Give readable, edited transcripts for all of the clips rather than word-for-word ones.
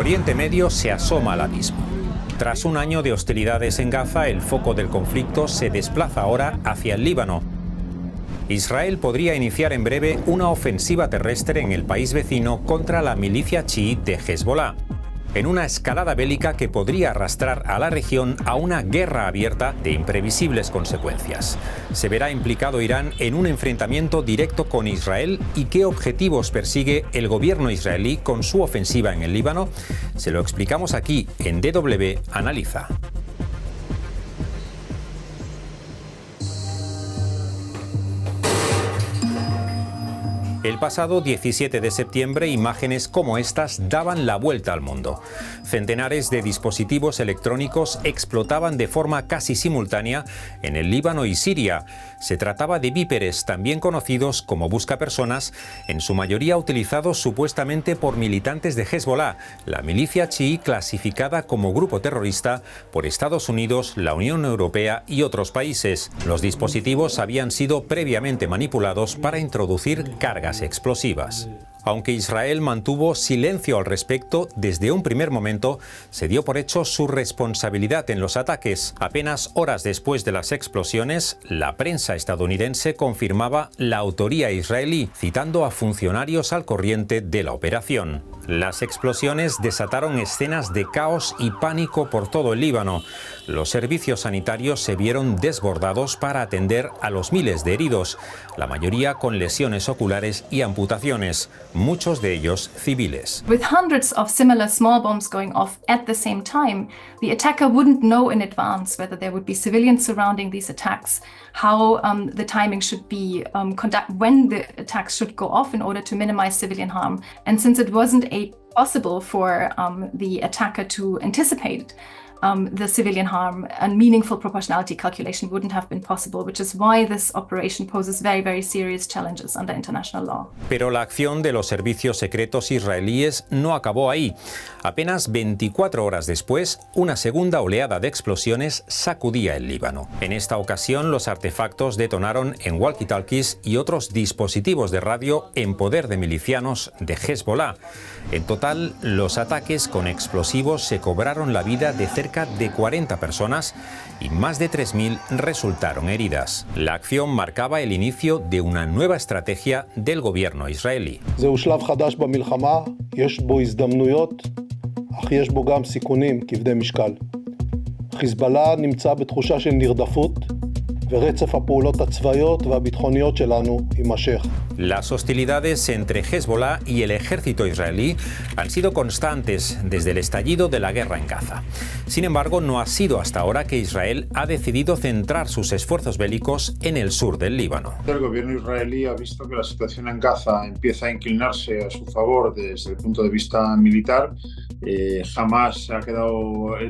Oriente Medio se asoma al abismo. Tras un año de hostilidades en Gaza, el foco del conflicto se desplaza ahora hacia el Líbano. Israel podría iniciar en breve una ofensiva terrestre en el país vecino contra la milicia chií de Hezbollah, en una escalada bélica que podría arrastrar a la región a una guerra abierta de imprevisibles consecuencias. ¿Se verá implicado Irán en un enfrentamiento directo con Israel? ¿Y qué objetivos persigue el gobierno israelí con su ofensiva en el Líbano? Se lo explicamos aquí en DW Analiza. El pasado 17 de septiembre, imágenes como estas daban la vuelta al mundo. Centenares de dispositivos electrónicos explotaban de forma casi simultánea en el Líbano y Siria. Se trataba de víperes, también conocidos como buscapersonas, en su mayoría utilizados supuestamente por militantes de Hezbollah, la milicia chií clasificada como grupo terrorista por Estados Unidos, la Unión Europea y otros países. Los dispositivos habían sido previamente manipulados para introducir cargas explosivas. Aunque Israel mantuvo silencio al respecto, desde un primer momento se dio por hecho su responsabilidad en los ataques. Apenas horas después de las explosiones, la prensa estadounidense confirmaba la autoría israelí, citando a funcionarios al corriente de la operación. Las explosiones desataron escenas de caos y pánico por todo el Líbano. Los servicios sanitarios se vieron desbordados para atender a los miles de heridos, la mayoría con lesiones oculares y amputaciones, muchos de ellos civiles. With hundreds of similar small bombs going off at the same time, the attacker wouldn't know in advance whether there would be civilians surrounding these attacks, how the timing should be, when the attacks should go off in order to minimize civilian harm. And since it wasn't possible for the attacker to anticipate the civilian harm, and meaningful proportionality calculation wouldn't have been possible, which is why this operation poses very, very serious challenges under international law. Pero la acción de los servicios secretos israelíes no acabó ahí. Apenas 24 horas después, una segunda oleada de explosiones sacudía el Líbano. En esta ocasión, los artefactos detonaron en walkie-talkies y otros dispositivos de radio en poder de milicianos de Hezbollah. En total, los ataques con explosivos se cobraron la vida de cerca de 40 personas y más de 3.000 resultaron heridas. La acción marcaba el inicio de una nueva estrategia del gobierno israelí. זהו שלב חדש במלחמה, יש בו הזדמנויות, אך יש בו גם סיכונים כבדי משקל. חיזבאללה נמצא בתחושה של נרדפות, ורצף הפעולות הצבאיות והביטחוניות שלנו יימשך. Las hostilidades entre Hezbollah y el ejército israelí han sido constantes desde el estallido de la guerra en Gaza. Sin embargo, no ha sido hasta ahora que Israel ha decidido centrar sus esfuerzos bélicos en el sur del Líbano. El gobierno israelí ha visto que la situación en Gaza empieza a inclinarse a su favor desde el punto de vista militar. Hamas ha quedado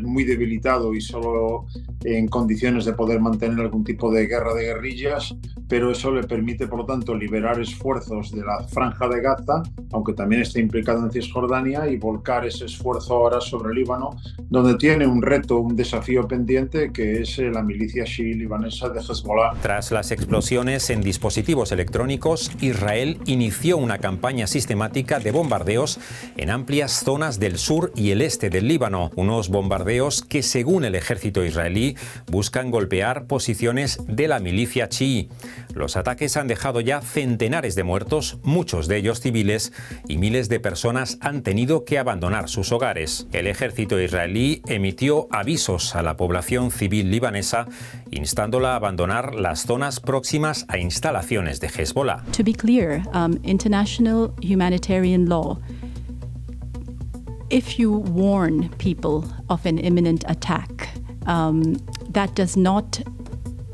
muy debilitado y solo en condiciones de poder mantener algún tipo de guerra de guerrillas, pero eso le permite, por lo tanto, liberar esfuerzos de la franja de Gaza, aunque también está implicado en Cisjordania, y volcar ese esfuerzo ahora sobre el Líbano, donde tiene un reto, un desafío pendiente, que es la milicia chií libanesa de Hezbollah. Tras las explosiones en dispositivos electrónicos, Israel inició una campaña sistemática de bombardeos en amplias zonas del sur y el este del Líbano, unos bombardeos que, según el ejército israelí, buscan golpear posiciones de la milicia chií. Los ataques han dejado ya centenares de muertos, muchos de ellos civiles, y miles de personas han tenido que abandonar sus hogares. El ejército israelí emitió avisos a la población civil libanesa, instándola a abandonar las zonas próximas a instalaciones de Hezbollah. To be clear, international humanitarian law, if you warn people of an imminent attack, that does not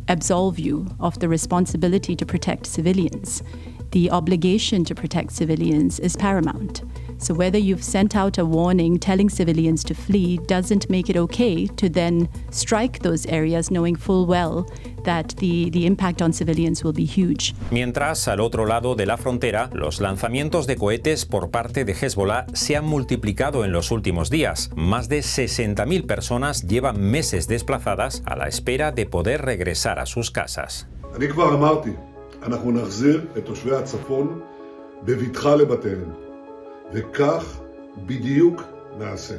absolve you of the responsibility to protect civilians. The obligation to protect civilians is paramount. So whether you've sent out a warning telling civilians to flee doesn't make it okay to then strike those areas knowing full well that the impact on civilians will be huge. Mientras, al otro lado de la frontera, los lanzamientos de cohetes por parte de Hezbollah se han multiplicado en los últimos días. Más de 60.000 personas llevan meses desplazadas a la espera de poder regresar a sus casas. אני כבר אמרתי, אנחנו נחזיר את תושבי הצפון בבטחה לבתיהם. וכך בדיוק נעשה.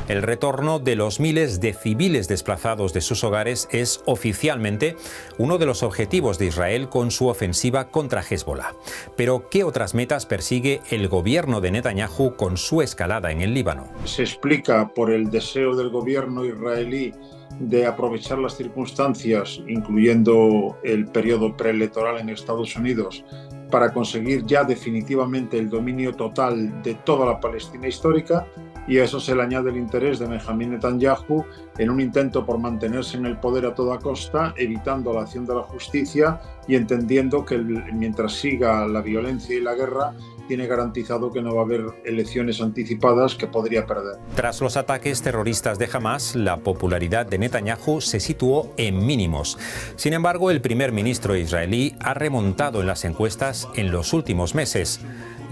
El retorno de los miles de civiles desplazados de sus hogares es oficialmente uno de los objetivos de Israel con su ofensiva contra Hezbollah. Pero, ¿qué otras metas persigue el gobierno de Netanyahu con su escalada en el Líbano? Se explica por el deseo del gobierno israelí de aprovechar las circunstancias, incluyendo el periodo preelectoral en Estados Unidos, para conseguir ya definitivamente el dominio total de toda la Palestina histórica, y a eso se le añade el interés de Benjamín Netanyahu en un intento por mantenerse en el poder a toda costa, evitando la acción de la justicia y entendiendo que mientras siga la violencia y la guerra, tiene garantizado que no va a haber elecciones anticipadas que podría perder. Tras los ataques terroristas de Hamas, la popularidad de Netanyahu se situó en mínimos. Sin embargo, el primer ministro israelí ha remontado en las encuestas en los últimos meses,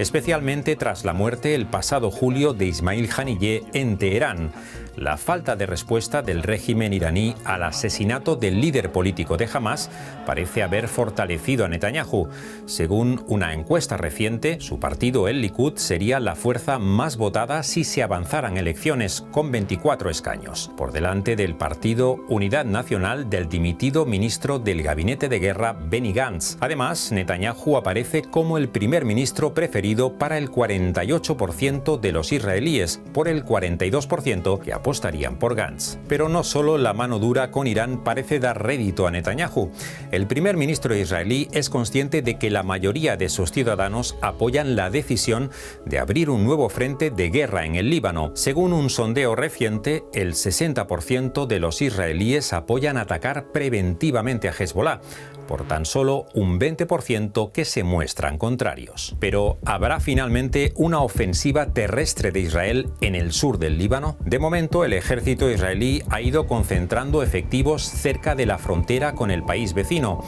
especialmente tras la muerte el pasado julio de Ismail Haniyeh en Teherán. La falta de respuesta del régimen iraní al asesinato del líder político de Hamas parece haber fortalecido a Netanyahu. Según una encuesta reciente, su partido, el Likud, sería la fuerza más votada si se avanzaran elecciones, con 24 escaños, por delante del partido Unidad Nacional del dimitido ministro del Gabinete de Guerra, Benny Gantz. Además, Netanyahu aparece como el primer ministro preferido para el 48% de los israelíes, por el 42% que apostarían por Gantz. Pero no solo la mano dura con Irán parece dar rédito a Netanyahu. El primer ministro israelí es consciente de que la mayoría de sus ciudadanos apoyan la decisión de abrir un nuevo frente de guerra en el Líbano. Según un sondeo reciente, el 60% de los israelíes apoyan atacar preventivamente a Hezbollah, por tan solo un 20% que se muestran contrarios. Pero, ¿habrá finalmente una ofensiva terrestre de Israel en el sur del Líbano? De momento, el ejército israelí ha ido concentrando efectivos cerca de la frontera con el país vecino.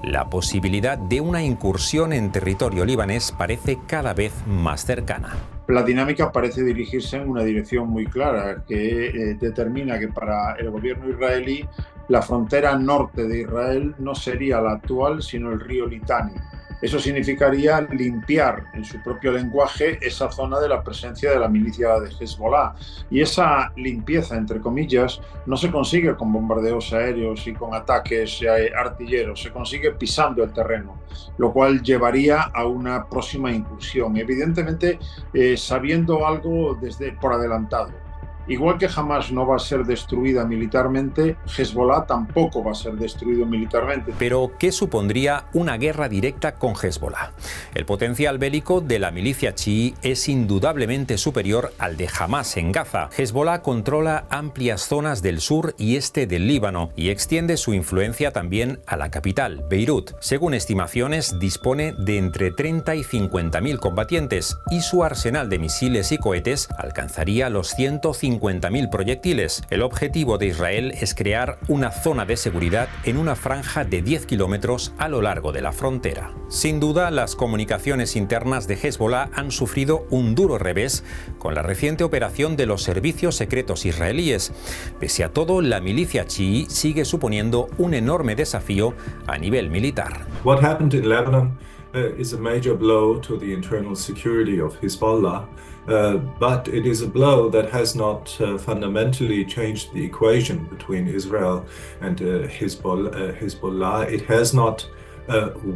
La posibilidad de una incursión en territorio libanés parece cada vez más cercana. La dinámica parece dirigirse en una dirección muy clara, que determina que para el gobierno israelí la frontera norte de Israel no sería la actual, sino el río Litani. Eso significaría limpiar, en su propio lenguaje, esa zona de la presencia de la milicia de Hezbollah. Y esa limpieza, entre comillas, no se consigue con bombardeos aéreos y con ataques artilleros, se consigue pisando el terreno, lo cual llevaría a una próxima incursión, evidentemente sabiendo algo por adelantado. Igual que Hamas no va a ser destruida militarmente, Hezbollah tampoco va a ser destruido militarmente. Pero, ¿qué supondría una guerra directa con Hezbollah? El potencial bélico de la milicia chií es indudablemente superior al de Hamas en Gaza. Hezbollah controla amplias zonas del sur y este del Líbano y extiende su influencia también a la capital, Beirut. Según estimaciones, dispone de entre 30 y 50.000 combatientes y su arsenal de misiles y cohetes alcanzaría los 150.000 proyectiles. El objetivo de Israel es crear una zona de seguridad en una franja de 10 kilómetros a lo largo de la frontera. Sin duda, las comunicaciones internas de Hezbollah han sufrido un duro revés con la reciente operación de los servicios secretos israelíes. Pese a todo, la milicia chií sigue suponiendo un enorme desafío a nivel militar. What happened in Lebanon is a major blow to the internal security of Hezbollah. But it is a blow that has not fundamentally changed the equation between Israel and Hezbollah. It has not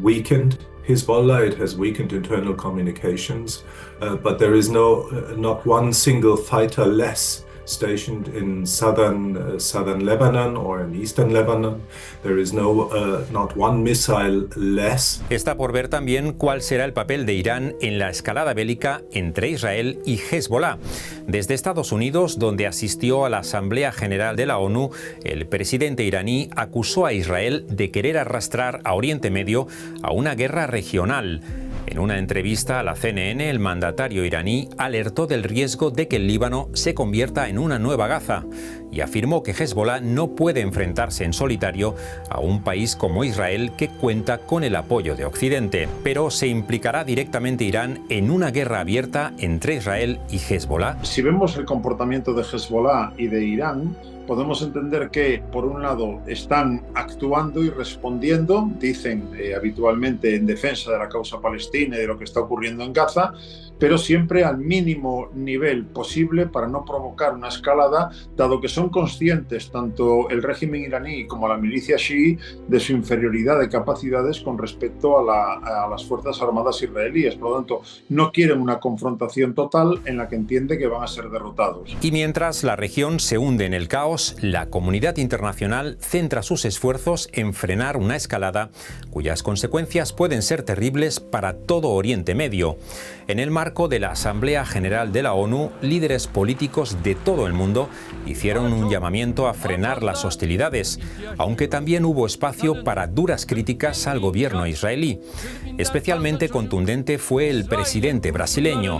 weakened Hezbollah. It has weakened internal communications. But there is not one single fighter less stationed in southern Lebanon or in eastern Lebanon. There is not one missile less. Está por ver también cuál será el papel de Irán en la escalada bélica entre Israel y Hezbollah. Desde Estados Unidos, donde asistió a la Asamblea General de la ONU, el presidente iraní acusó a Israel de querer arrastrar a Oriente Medio a una guerra regional. En una entrevista a la CNN, el mandatario iraní alertó del riesgo de que el Líbano se convierta en una nueva Gaza y afirmó que Hezbollah no puede enfrentarse en solitario a un país como Israel que cuenta con el apoyo de Occidente. Pero ¿se implicará directamente Irán en una guerra abierta entre Israel y Hezbollah? Si vemos el comportamiento de Hezbollah y de Irán, podemos entender que, por un lado, están actuando y respondiendo, dicen habitualmente en defensa de la causa palestina y de lo que está ocurriendo en Gaza, pero siempre al mínimo nivel posible para no provocar una escalada, dado que son conscientes tanto el régimen iraní como la milicia chií de su inferioridad de capacidades con respecto a las Fuerzas Armadas israelíes. Por lo tanto, no quieren una confrontación total en la que entiende que van a ser derrotados. Y mientras la región se hunde en el caos, la comunidad internacional centra sus esfuerzos en frenar una escalada cuyas consecuencias pueden ser terribles para todo Oriente Medio. En el marco de la Asamblea General de la ONU, líderes políticos de todo el mundo hicieron un llamamiento a frenar las hostilidades, aunque también hubo espacio para duras críticas al gobierno israelí. Especialmente contundente fue el presidente brasileño.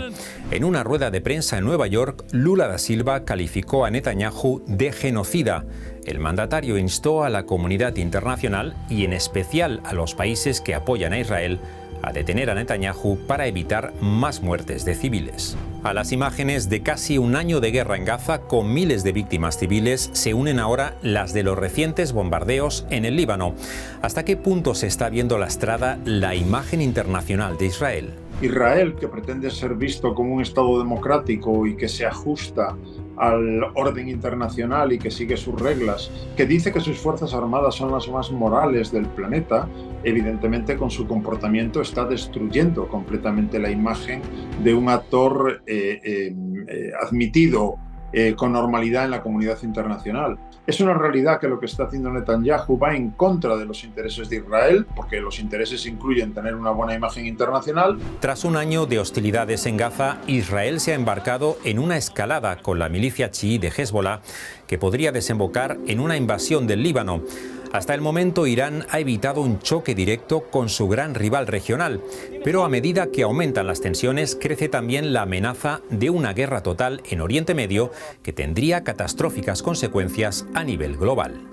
En una rueda de prensa en Nueva York, Lula da Silva calificó a Netanyahu de genocida. El mandatario instó a la comunidad internacional y en especial a los países que apoyan a Israel a detener a Netanyahu para evitar más muertes de civiles. A las imágenes de casi un año de guerra en Gaza con miles de víctimas civiles se unen ahora las de los recientes bombardeos en el Líbano. ¿Hasta qué punto se está viendo lastrada la imagen internacional de Israel? Israel, que pretende ser visto como un Estado democrático y que se ajusta al orden internacional y que sigue sus reglas, que dice que sus fuerzas armadas son las más morales del planeta, evidentemente con su comportamiento está destruyendo completamente la imagen de un actor admitido con normalidad en la comunidad internacional. Es una realidad que lo que está haciendo Netanyahu va en contra de los intereses de Israel, porque los intereses incluyen tener una buena imagen internacional. Tras un año de hostilidades en Gaza, Israel se ha embarcado en una escalada con la milicia chií de Hezbollah que podría desembocar en una invasión del Líbano. Hasta el momento, Irán ha evitado un choque directo con su gran rival regional, pero a medida que aumentan las tensiones, crece también la amenaza de una guerra total en Oriente Medio que tendría catastróficas consecuencias a nivel global.